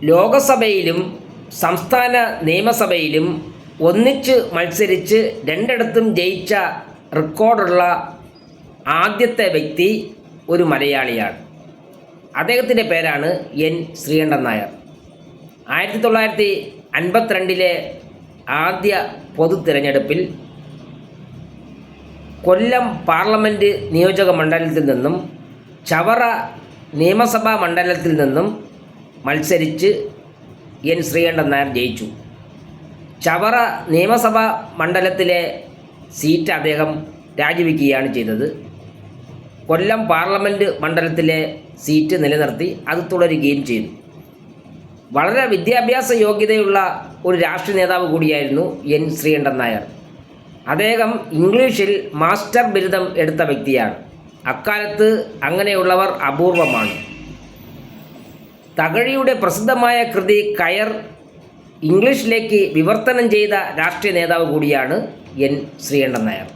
ലോകസഭയിലും സംസ്ഥാന നിയമസഭയിലും ഒന്നിച്ച് മത്സരിച്ച് രണ്ടിടത്തും ജയിച്ച റെക്കോർഡുള്ള ആദ്യത്തെ വ്യക്തി ഒരു മലയാളിയാണ്. അദ്ദേഹത്തിൻ്റെ പേരാണ് എൻ ശ്രീകണ്ഠൻ നായർ. 1952 ആദ്യ പൊതു തിരഞ്ഞെടുപ്പിൽ കൊല്ലം പാർലമെൻറ്റ് നിയോജക മണ്ഡലത്തിൽ നിന്നും ചവറ നിയമസഭാ മണ്ഡലത്തിൽ നിന്നും മത്സരിച്ച് എൻ ശ്രീകണ്ഠൻ നായർ ജയിച്ചു. ചവറ നിയമസഭാ മണ്ഡലത്തിലെ സീറ്റ് അദ്ദേഹം രാജിവെക്കുകയാണ് ചെയ്തത്. കൊല്ലം പാർലമെൻറ്റ് മണ്ഡലത്തിലെ സീറ്റ് നിലനിർത്തി അത് തുടരുകയും ചെയ്തു. വളരെ വിദ്യാഭ്യാസ യോഗ്യതയുള്ള ഒരു രാഷ്ട്രീയ നേതാവ് കൂടിയായിരുന്നു എൻ ശ്രീകണ്ഠൻ നായർ. അദ്ദേഹം ഇംഗ്ലീഷിൽ മാസ്റ്റർ ബിരുദം എടുത്ത വ്യക്തിയാണ്. അക്കാലത്ത് അങ്ങനെയുള്ളവർ അപൂർവമാണ്. തകഴിയുടെ പ്രസിദ്ധമായ കൃതി കയർ ഇംഗ്ലീഷിലേക്ക് വിവർത്തനം ചെയ്ത രാഷ്ട്രീയ നേതാവ് കൂടിയാണ് എൻ ശ്രീകണ്ഠൻ നായർ.